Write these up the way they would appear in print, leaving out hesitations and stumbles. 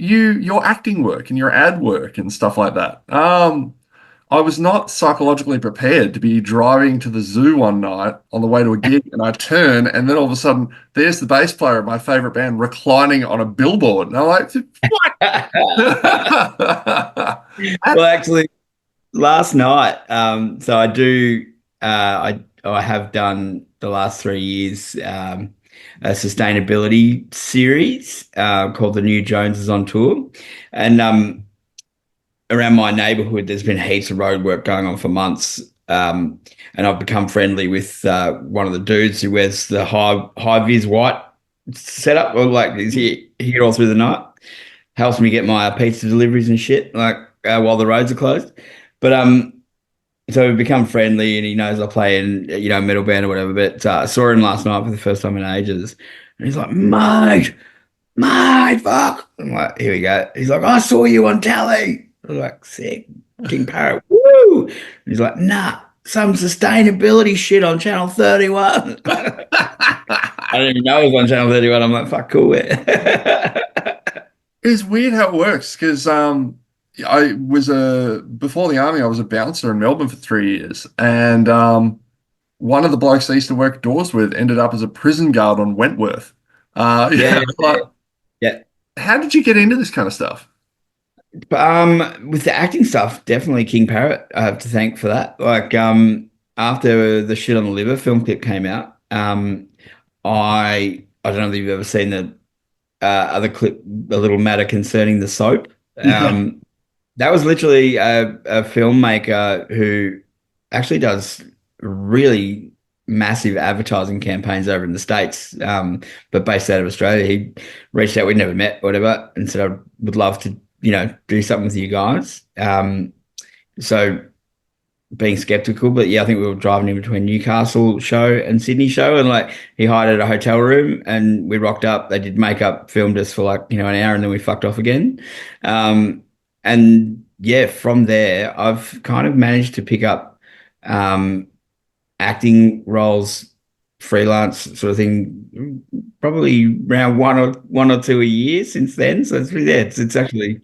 your acting work and your ad work and stuff like that. I was not psychologically prepared to be driving to the zoo one night on the way to a gig, and I turn, and then all of a sudden, there's the bass player of my favorite band reclining on a billboard, and I'm like, "What?" Well, actually, last night, so I do, I have done the last 3 years a sustainability series called The New Joneses on Tour, and around my neighbourhood, there's been heaps of road work going on for months, and I've become friendly with one of the dudes who wears the high vis white setup, or like is he here all through the night, helps me get my pizza deliveries and shit, like while the roads are closed. But so we've become friendly, and he knows I play in metal band or whatever. But I saw him last night for the first time in ages, and he's like, mate, fuck. I'm like, here we go. He's like, I saw you on telly. I'm like, sick, King Parrot, woo. And he's like, nah, some sustainability shit on Channel 31. I didn't even know it was on Channel 31. I'm like, fuck, cool. It's weird how it works because I was before the army, I was a bouncer in Melbourne for 3 years, and one of the blokes I used to work doors with ended up as a prison guard on Wentworth. Yeah, Like, yeah. how did you get into this kind of stuff? But with the acting stuff, definitely King Parrot, I have to thank for that. Like, after the Shit on the Liver film clip came out, I don't know if you've ever seen the other clip, A Little Matter Concerning the Soap. Yeah. That was literally a filmmaker who actually does really massive advertising campaigns over in the States, but based out of Australia. He reached out, we'd never met, whatever, and said, I would love to, do something with you guys. So being skeptical, but yeah, I think we were driving in between Newcastle show and Sydney show, and like he hired a hotel room and we rocked up. They did makeup, filmed us for like, an hour, and then we fucked off again. And yeah, from there, I've kind of managed to pick up acting roles, freelance sort of thing, probably around one or two a year since then. So it's actually,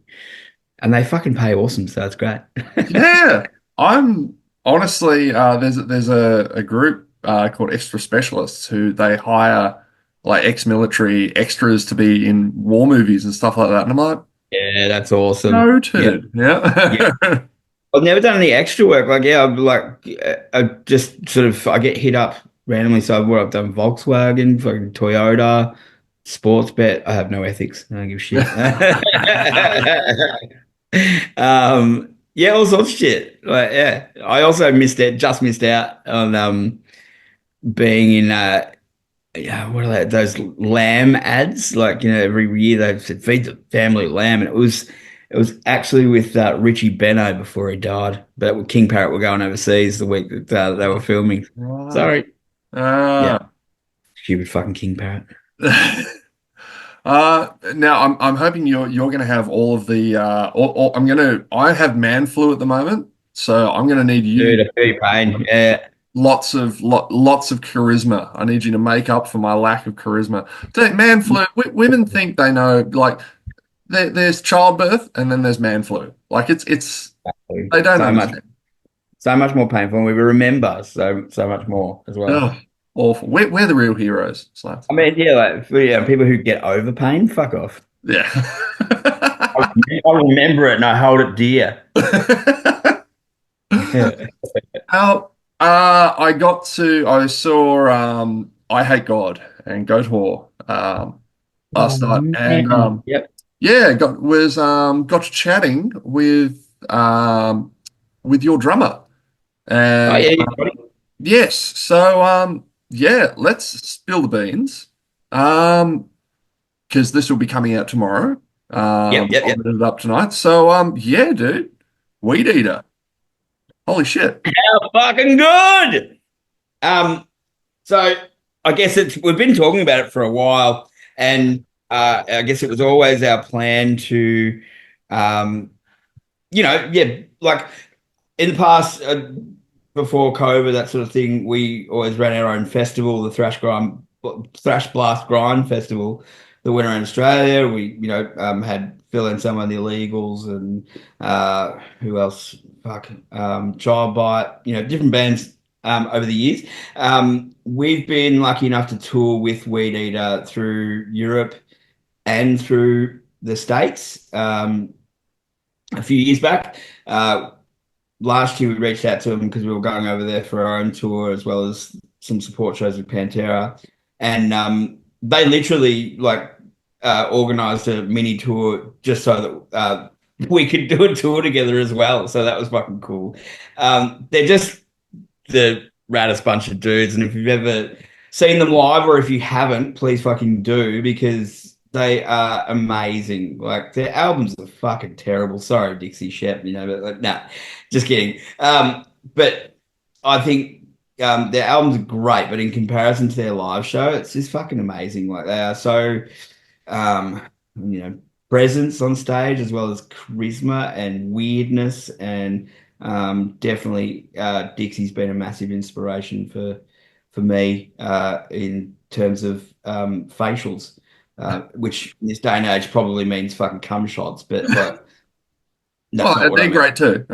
and they fucking pay awesome, so it's great. Yeah, I'm honestly there's a group called Extra Specialists who they hire like ex-military extras to be in war movies and stuff like that. And I'm like, Yeah, that's awesome. Yeah, noted. yeah. Yeah. I've never done any extra work. Like, yeah, I'm like, I just sort of, I get hit up randomly. So what I've done, Volkswagen, fucking Toyota, sports bet. I have no ethics. I don't give a shit. Yeah, all sorts of shit. Like, yeah, I also just missed out on being in yeah, what are they, those lamb ads? Like, every year they said feed the family lamb, and it was actually with Richie Beno before he died. But with King Parrot were going overseas the week that they were filming. Right. Sorry. Yeah, Uh, stupid fucking King Parrot. now I'm hoping you're gonna have all of the I have man flu at the moment, so I'm gonna need you Dude, I feel your pain. Yeah. lots of charisma. I need you to make up for my lack of charisma. Man flu, women think they know, like there's childbirth and then there's man flu. Like it's they don't So much, understand. so much more painful. And we remember so much more as well. Oh, awful. We're the real heroes, Slats. I mean, yeah, like people who get over pain, fuck off. Yeah. I remember it and I hold it dear. How I saw I Hate God and Goat Whore Oh last night, and man. Yep. yeah, got to chatting with your drummer, Oh and yeah, yeah, buddy. yes, so yeah, let's spill the beans, because this will be coming out tomorrow. Yep, yep, I'll yep. edit it up tonight. So yeah, dude, Weedeater, holy shit. Oh, fucking good. Um, so I guess we've been talking about it for a while, and I guess it was always our plan to, um, yeah, like in the past, before COVID, that sort of thing, we always ran our own festival, the Thrash Blast Grind Festival. that went around Australia. We, had Phil and some of the illegals and who else? Fuck, Child Bite, different bands over the years. We've been lucky enough to tour with Weedeater through Europe and through the States a few years back. Last year we reached out to them because we were going over there for our own tour as well as some support shows with Pantera, and they literally organized a mini tour just so that we could do a tour together as well. So that was fucking cool. They're just the raddest bunch of dudes, and if you've ever seen them live or if you haven't, please fucking do because they are amazing. Like their albums are fucking terrible. Sorry, Dixie Shep, but nah, just kidding. But I think their albums are great, but in comparison to their live show, it's just fucking amazing. Like they are so, um, presence on stage as well as charisma and weirdness, and definitely Dixie's been a massive inspiration for me in terms of facials. Which in this day and age probably means fucking cum shots, but like that's not what I they're mean. great too.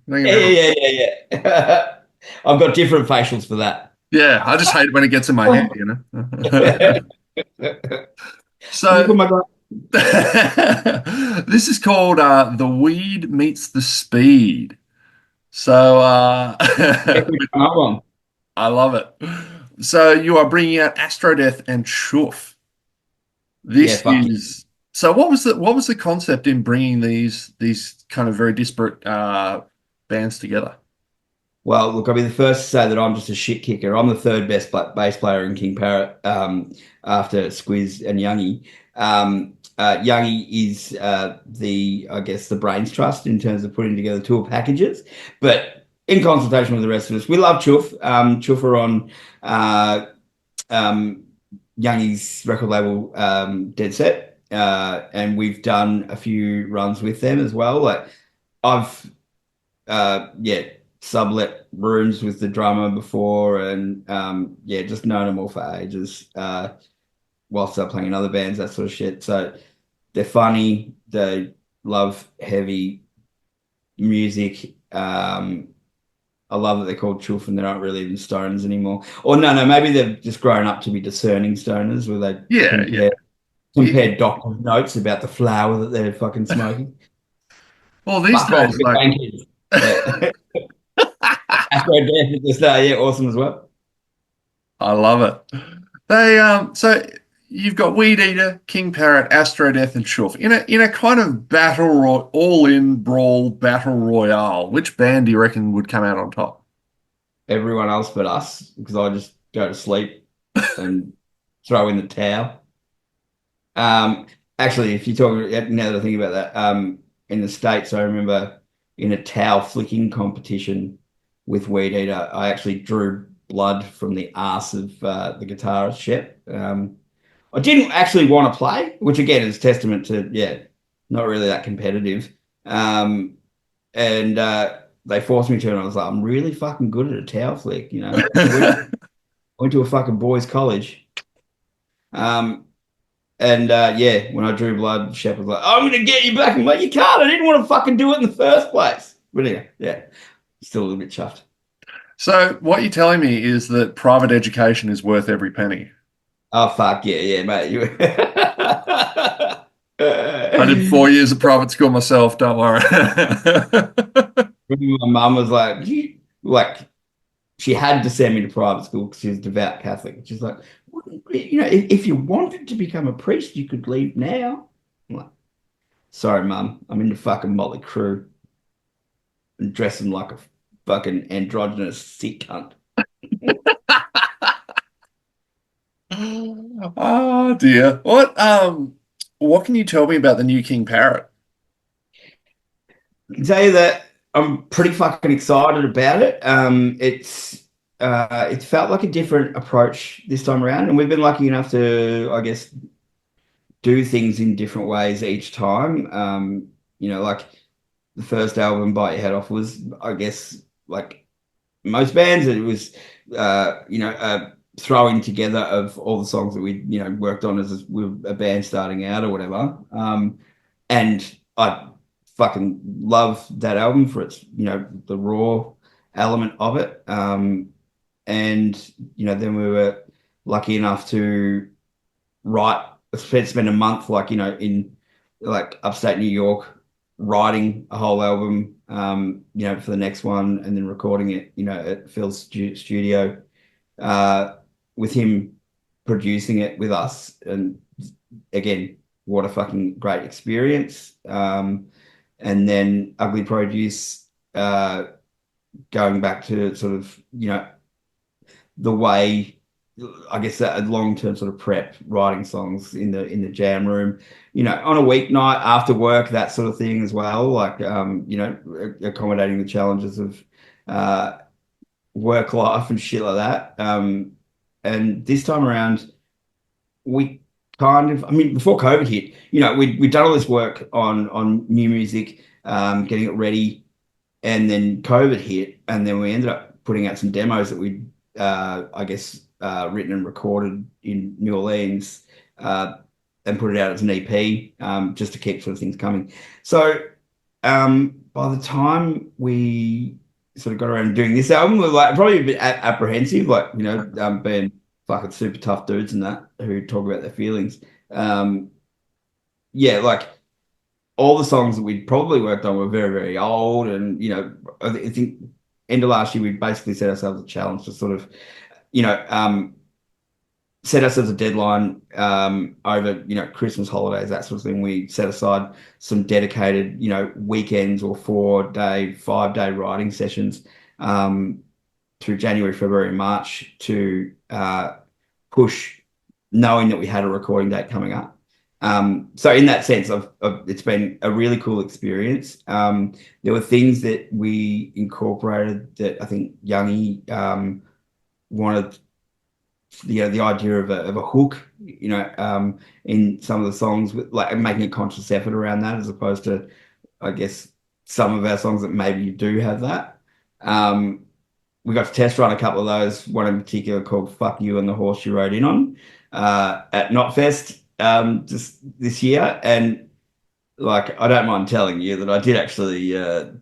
Yeah. I've got different facials for that. Yeah, I just hate it when it gets in my head, Let me So put my glass. this is called The Weed Meets the Speed. So One. I love it. So you are bringing out Astrodeath and CHOOF. Yeah, This fuck you. is so. What was the concept in bringing these kind of very disparate bands together? Well, look, I'll be the first to say that I'm just a shit kicker. I'm the third best bass player in King Parrot after Squiz and Youngie. Youngie is I guess, the brains trust in terms of putting together tour packages, but in consultation with the rest of us, we love CHOOF. CHOOF are on Youngie's record label, Dead Set, and we've done a few runs with them as well. Like I've sublet rooms with the drummer before, and just known them all for ages. Whilst they're playing in other bands, that sort of shit. So they're funny. They love heavy music. I love that they're called CHOOF and they're not really even stoners anymore. Or no, maybe they've just grown up to be discerning stoners where they Yeah. compare doctor's notes about the flower that they're fucking smoking. Well, these Fuck off, guys good bankers. Yeah. Astrodeath at the start, yeah, awesome as well. I love it. So you've got Weedeater, King Parrot, Astrodeath, and CHOOF in a kind of all-in brawl battle royale. Which band do you reckon would come out on top? Everyone else but us, because I just go to sleep and throw in the towel. Actually, if you talk now that I think about that, in the States, I remember in a towel flicking competition with Weedeater, I actually drew blood from the arse of the guitarist Shep. I didn't actually want to play, which again is testament to not really that competitive. And they forced me to, and I was like, I'm really fucking good at a towel flick, went to a fucking boys' college. And when I drew blood, Shep was like, I'm gonna get you back. I'm like, you can't, I didn't want to fucking do it in the first place. But anyway, still a little bit chuffed. So what you're telling me is that private education is worth every penny. Oh fuck yeah, mate. I did 4 years of private school myself, don't worry. My mum was like, she had to send me to private school because she was devout Catholic. She's like, if you wanted to become a priest, you could leave now. I'm like, sorry, mum, I'm in the fucking Motley Crue and dressing like a fucking androgynous sick cunt. Oh dear. What can you tell me about the new King Parrot? I can tell you that I'm pretty fucking excited about it. It felt like a different approach this time around, and we've been lucky enough to, I guess, do things in different ways each time. Like the first album, Bite Your Head Off, was, I guess, like most bands, it was, throwing together of all the songs that we worked on as with a band starting out or whatever. And I fucking love that album for its the raw element of it. And then we were lucky enough to write, spend a month in like upstate New York writing a whole album, for the next one, and then recording it, at Phil's studio, uh, with him producing it with us. And again, what a fucking great experience. And then Ugly Produce, going back to sort of, the way, I guess, that long-term sort of prep, writing songs in the jam room, on a weeknight after work, that sort of thing as well. Like, accommodating the challenges of work life and shit like that. And this time around, we kind of, I mean, before COVID hit, we'd done all this work on new music, getting it ready, and then COVID hit, and then we ended up putting out some demos that we, I guess, written and recorded in New Orleans, and put it out as an EP, just to keep sort of things coming. So, by the time we sort of got around to doing this album, we were like probably a bit apprehensive, like, being fucking super tough dudes and that who talk about their feelings. Yeah, like all the songs that we'd probably worked on were very, very old. And, I think end of last year, we basically set ourselves a challenge to sort of, set ourselves a deadline, over, Christmas holidays, that sort of thing. We set aside some dedicated, weekends or 4-day, 5-day writing sessions, through January, February, March to push, knowing that we had a recording date coming up. So in that sense, it's been a really cool experience. There were things that we incorporated that I think Youngie wanted, the idea of a hook, in some of the songs, with like making a conscious effort around that, as opposed to, I guess, some of our songs that maybe you do have that. We got to test run a couple of those, one in particular called Fuck You and the Horse You Rode In On, at Knotfest, just this year. And like, I don't mind telling you that I did actually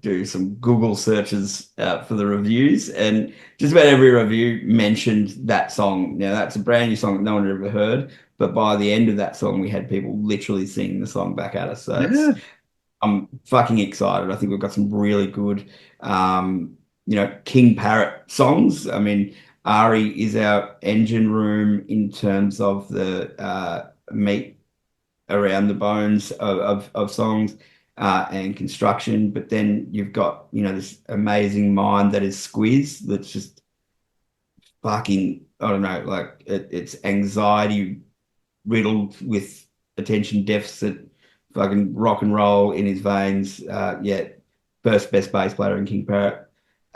do some Google searches for the reviews, and just about every review mentioned that song. Now, that's a brand new song that no one had ever heard, but by the end of that song, we had people literally singing the song back at us. So Yeah. I'm fucking excited. I think we've got some really good, King Parrot songs. I mean, Ari is our engine room in terms of the meat around the bones of songs, and construction. But then you've got, this amazing mind that is Squiz, that's just fucking, I don't know, like it's anxiety riddled with attention deficit, fucking rock and roll in his veins. Yeah, first best bass player in King Parrot.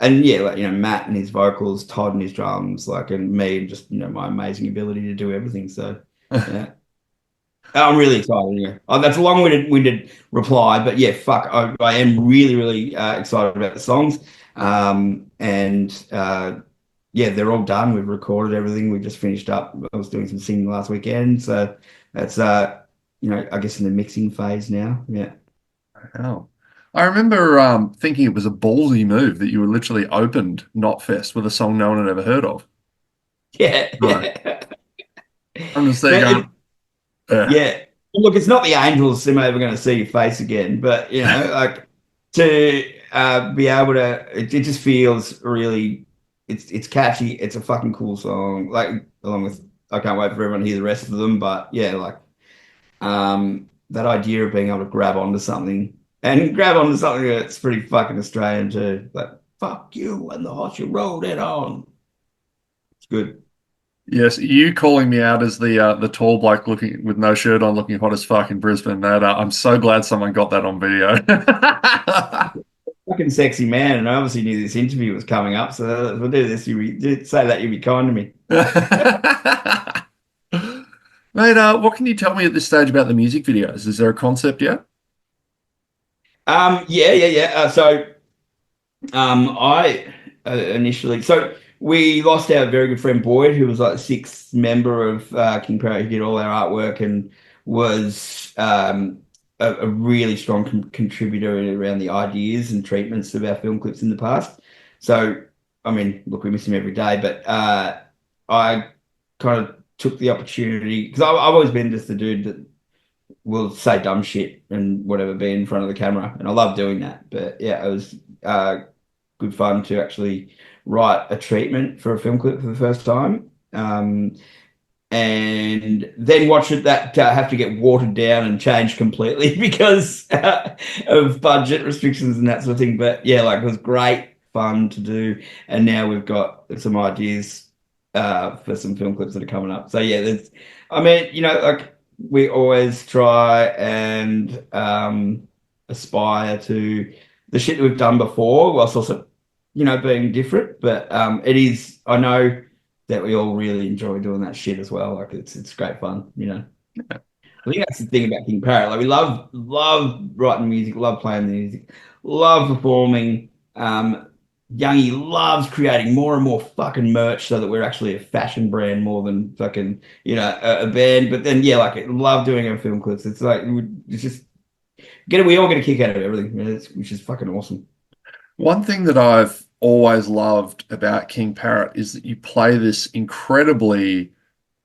And yeah, like, Matt and his vocals, Todd and his drums, like, and me, and just, my amazing ability to do everything. So, yeah. I'm really excited. Yeah. Oh, that's a long-winded reply, but yeah, fuck, I am really, really excited about the songs. And yeah, they're all done. We've recorded everything. We just finished up. I was doing some singing last weekend, so that's I guess in the mixing phase now. Yeah. Hell. I remember thinking it was a ballsy move that you were literally opened Knotfest with a song no one had ever heard of. Yeah, Right. yeah. I'm just there But going, yeah, look, it's not the Angels I'm ever going to see your face again, but like, to be able to, it just feels really, it's catchy. It's a fucking cool song. Like, along with, I can't wait for everyone to hear the rest of them. But yeah, like, that idea of being able to grab onto something, and grab onto something that's pretty fucking Australian too. Like, fuck you and the horse you rode it on. It's good. yes, you calling me out as the tall bloke looking with no shirt on, looking hot as fuck in Brisbane. That I'm so glad someone got that on video. Fucking sexy man, and I obviously knew this interview was coming up, so if I do this, say that you'd be kind to me. Mate, what can you tell me at this stage about the music videos? Is there a concept yet? Yeah. So, I initially, so we lost our very good friend Boyd, who was like the sixth member of King Parrot, who did all our artwork and was a really strong contributor around the ideas and treatments of our film clips in the past. So, I mean, look, we miss him every day, but I kind of took the opportunity because I've always been just the dude that will say dumb shit and whatever, be in front of the camera, and I love doing that. But yeah, it was good fun to actually write a treatment for a film clip for the first time. And then watch it that have to get watered down and changed completely because of budget restrictions and that sort of thing. But yeah, like it was great fun to do, and now we've got some ideas for some film clips that are coming up. So yeah, there's, I mean, like we always try and aspire to the shit that we've done before, whilst also, being different. But it is, I know that we all really enjoy doing that shit as well. Like it's great fun. I think that's the thing about King Parrot. Like we love writing music, love playing the music, love performing. Youngie loves creating more and more fucking merch so that we're actually a fashion brand more than fucking, a band. But then yeah, like I love doing our film clips. It's like it's just we all get a kick out of everything, which is fucking awesome. One thing that I've always loved about King Parrot is that you play this incredibly,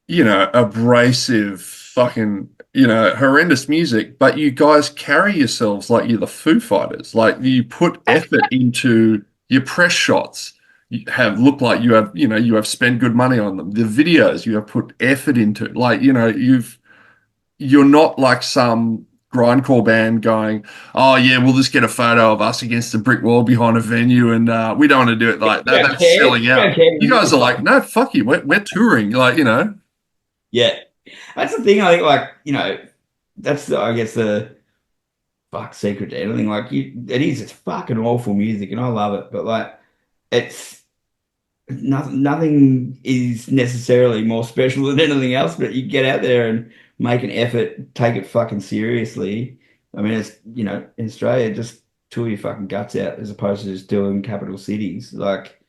abrasive, fucking, horrendous music, but you guys carry yourselves like you're the Foo Fighters. Like you put effort into your press shots. You have look like you have spent good money on them. The videos you have put effort into. Like, you're not like some grindcore band going, oh yeah, we'll just get a photo of us against a brick wall behind a venue, and we don't want to do it like We that. don't That's care. selling We out. don't care. You guys are like, no, fuck you. We're touring. Like, Yeah, that's the thing. I think, like, that's I guess the fuck secret to anything. Like, it is. It's fucking awful music, and I love it. But like, it's nothing is necessarily more special than anything else. But you get out there and make an effort, take it fucking seriously. I mean, it's in Australia, just tour your fucking guts out as opposed to just doing capital cities. Like,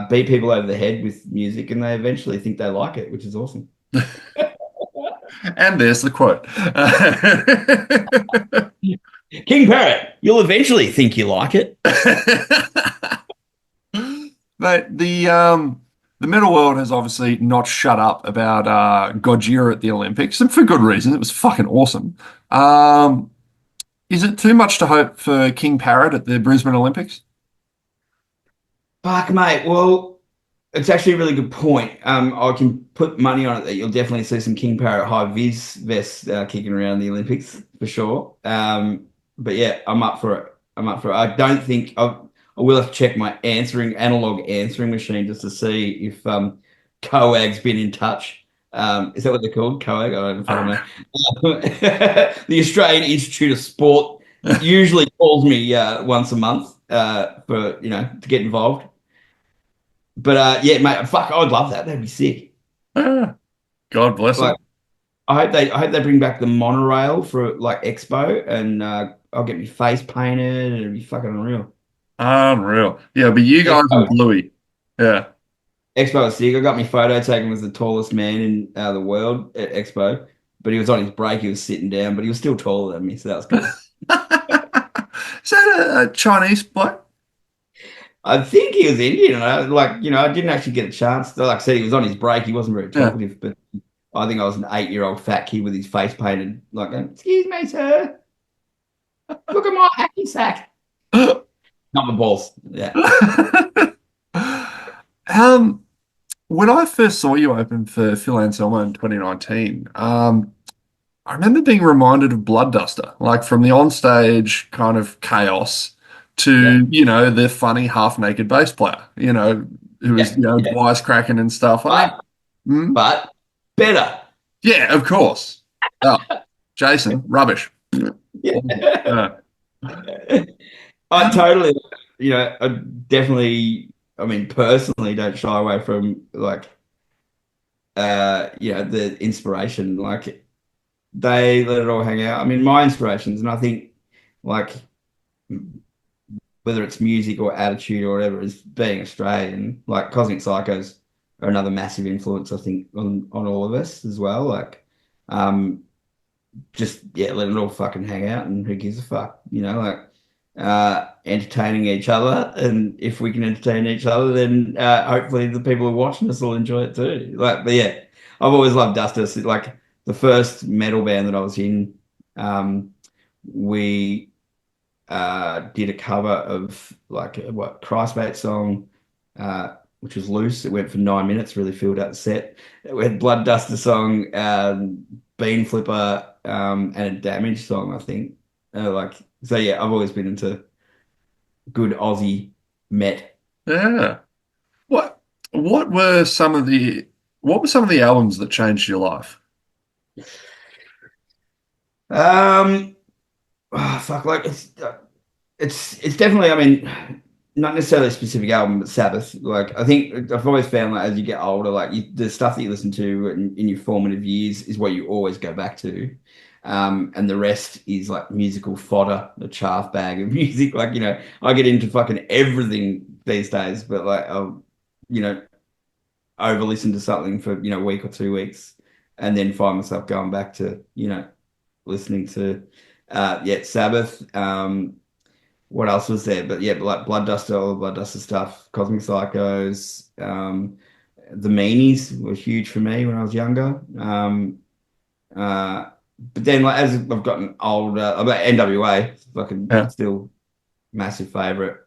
beat people over the head with music, and they eventually think they like it, which is awesome. and there's the quote. King Parrot, you'll eventually think you like it. But the metal world has obviously not shut up about Gojira at the Olympics, and for good reason. It was fucking awesome. Um, is it too much to hope for King Parrot at the Brisbane Olympics? Fuck, mate. Well, it's actually a really good point. I can put money on it that you'll definitely see some King Parrot high vis vests kicking around the Olympics for sure. But yeah, I'm up for it. I'm up for it. I don't think I will have to check my analog answering machine just to see if COAG's been in touch. Is that what they're called? COAG? I don't I don't fucking know. The Australian Institute of Sport know. usually calls me once a month for to get involved. But yeah, mate, fuck, I would love that. That'd be sick. Ah, God bless Like, them. I hope they bring back the monorail for like Expo, and I'll get my face painted, and it'd be fucking unreal. Unreal. Yeah, but you guys and Expo, Bluey. Yeah. Expo was sick. I got my photo taken as the tallest man in the world at Expo, but he was on his break. He was sitting down, but he was still taller than me, so that was cool. Is that a Chinese bloke? I think he was Indian. I didn't actually get a chance. Like I said, he was on his break. He wasn't very Yeah. talkative, but I think I was an 8-year-old fat kid with his face painted, like, excuse me, sir. Look at my hacky sack. Not my balls. Yeah. Um, when I first saw you open for Phil Anselmo in 2019, I remember being reminded of Blood Duster, like from the onstage kind of chaos Yeah. to, the funny half-naked bass player, who was, Yeah. Yeah. wisecracking and stuff. But, Mm, but better. yeah, of course. Oh, Jason, rubbish. Awful. Yeah. Yeah. I totally, I definitely, I mean, personally don't shy away from like, the inspiration. Like they let it all hang out. I mean, my inspirations, and I think like whether it's music or attitude or whatever, is being Australian. Like Cosmic Psychos are another massive influence, I think, on all of us as well. Like, um, just yeah, let it all fucking hang out, and who gives a fuck, like entertaining each other. And if we can entertain each other, then hopefully the people who are watching us will enjoy it too. Like, but yeah, I've always loved Dustus. Like the first metal band that I was in, we did a cover of like what Christmate song, which was loose. It went for 9 minutes, really filled out the set. We had Blood Duster song, Bean Flipper, and a Damage song, I think. Like so, yeah. I've always been into good Aussie Met. Yeah. What what were some of the what were some of the albums that changed your life? Um, fuck, like it's definitely. I mean, not necessarily a specific album, but Sabbath. Like I think I've always found like as you get older, like the stuff that you listen to in your formative years is what you always go back to. And the rest is like musical fodder, the chaff bag of music. Like, I get into fucking everything these days, but like I'll, you know, over listen to something for, a week or 2 weeks and then find myself going back to, listening to yeah, Sabbath. What else was there? But yeah, like Blood Duster, all the Blood Duster stuff, Cosmic Psychos, the Meanies were huge for me when I was younger. Uh, but then, like as I've gotten older, about NWA, fucking Yeah. still massive favorite.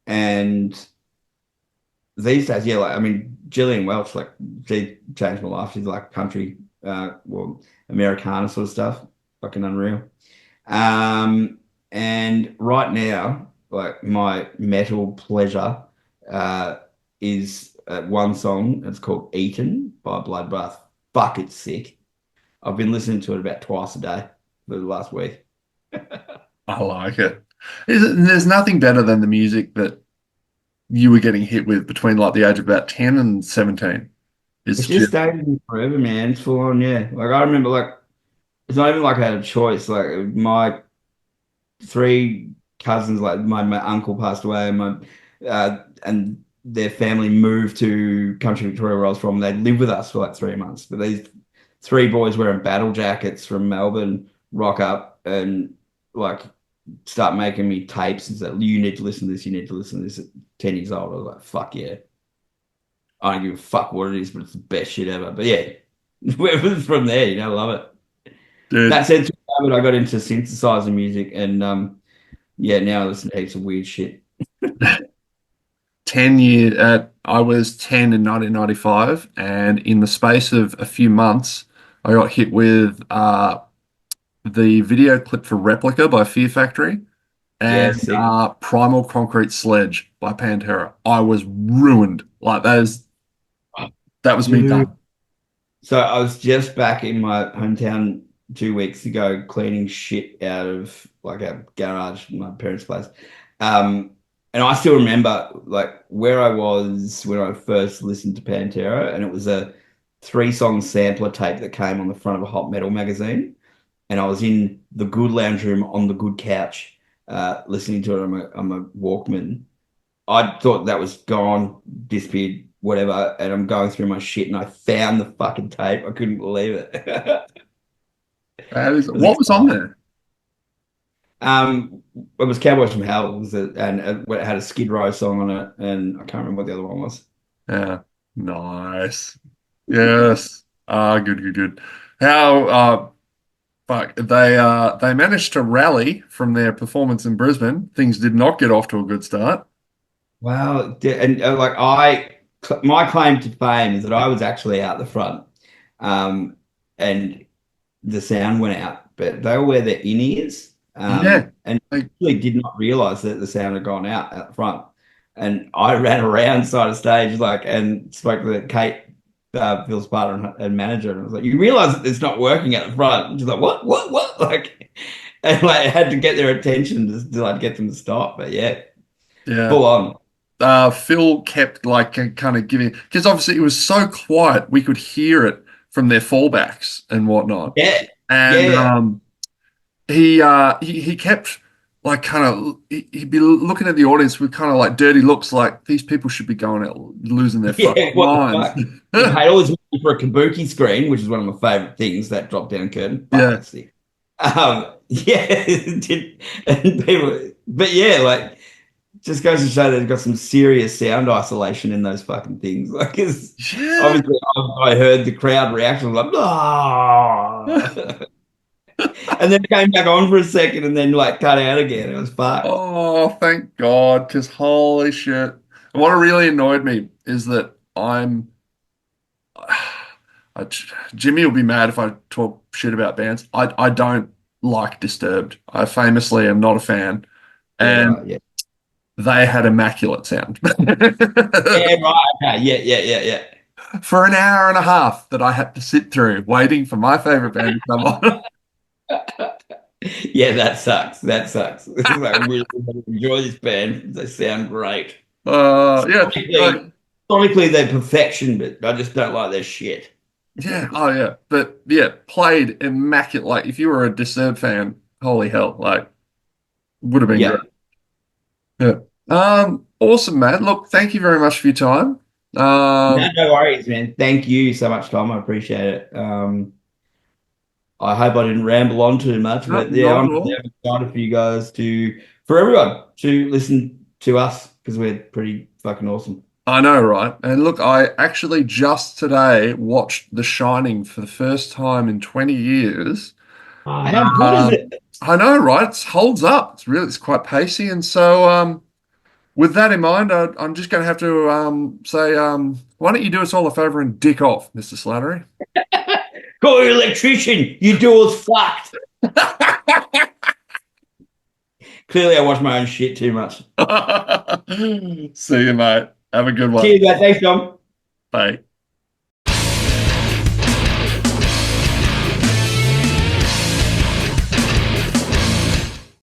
And these days, yeah, like I mean, Gillian Welch, like she changed my life. She's like country, well, Americana sort of stuff, fucking unreal. Um, and right now, like my metal pleasure, uh, is one song. It's called "Eaten" by Bloodbath. Fuck, it's sick. I've been listening to it about twice a day for the last week. I like it. There's nothing better than the music that you were getting hit with between like the age of about 10 and 17. It's It's just just, stayed with me forever, man. It's full on, yeah. Like I remember, like it's not even like I had a choice. Like my three cousins, like my uncle passed away, and their family moved to country Victoria where I was from. They lived with us for like 3 months. But these three boys wearing battle jackets from Melbourne rock up and like start making me tapes and say, you need to listen to this, you need to listen to this at 10 years old. I was like, fuck yeah. I don't give a fuck what it is, but it's the best shit ever. But yeah, from there, I love it. dude, That said, I got into synthesizer music and yeah, now I listen to heaps of weird shit. 10 I was 10 in 1995, and in the space of a few months, I got hit with the video clip for Replica by Fear Factory Yeah, and sick. Primal Concrete Sledge by Pantera. I was ruined. Like that was me Dude. done. So I was just back in my hometown 2 weeks ago cleaning shit out of like a garage in my parents' place. Um, and I still remember like where I was when I first listened to Pantera, and it was a 3 song sampler tape that came on the front of a hot metal magazine. And I was in the good lounge room on the good couch, listening to it on my Walkman. I thought that was gone, disappeared, whatever. And I'm going through my shit and I found the fucking tape. I couldn't believe it. It was What was on exciting. there? It was Cowboys from Hell, and it had a Skid Row song on it, and I can't remember what the other one was. Yeah, nice. Yes. Good, good, good. How fuck they managed to rally from their performance in Brisbane. Things did not get off to a good start. Wow, and like my claim to fame is that I was actually out the front, um, and the sound went out, but they all wear their in-ears, Yeah. and Like, really did not realize that the sound had gone out the front. And I ran around side of stage like and spoke to Kate, Phil's partner and manager, and I was like, "You realize that it's not working at the front?" And she's like, "What?" Like, and like I had to get their attention to like get them to stop. But yeah, yeah. full on. Phil kept like kind of giving because obviously it was so quiet we could hear it from their fallbacks and whatnot. Yeah, And yeah. he kept like kind of he'd be looking at the audience with kind of like dirty looks, like these people should be going out losing their Yeah, fucking what the minds. fuck? He paid all his money for a kabuki screen, which is one of my favorite things, that drop down curtain. Fuck, Yeah. that's sick. Yeah, it did, and people, but yeah, like just goes to show they've got some serious sound isolation in those fucking things. Like, it's, Yeah. obviously, I heard the crowd reaction like, ah, and then it came back on for a second, and then like cut out again. It was fucked. Oh, thank God, because holy shit. And what really annoyed me is that I, Jimmy will be mad if I talk shit about bands. I don't like Disturbed. I famously am not a fan, Yeah, and right. Yeah, they had immaculate sound yeah, right. Okay. Yeah, yeah, yeah, yeah. for an hour and a half that I had to sit through waiting for my favorite band to come on. Yeah, that sucks. That sucks. I really enjoy this band. They sound great. Yeah, Sonically, sonically, they're perfection, but I just don't like their shit. yeah, oh yeah, but yeah, played immaculate. Like if you were a Disturbed fan, holy hell, like would have been great. Yeah. Yeah. Awesome, man. Look, thank you very much for your time. No, Um, no worries, man. Thank you so much, Tom. I appreciate it. I hope I didn't ramble on too much, no, but yeah, not I'm at all. excited for you guys for everyone to listen to us because we're pretty fucking awesome. I know, right? And look, I actually just today watched The Shining for the first time in 20 years. Oh, how good is Um, it? I know, right? It holds up. It's quite pacey. And so, with that in mind, I'm just going to have to say, why don't you do us all a favor and dick off, Mr. Slattery? Call your electrician. You do us fucked. Clearly, I watch my own shit too much. See you, mate. Have a good one. Cheers, mate. Thanks, Tom. Bye.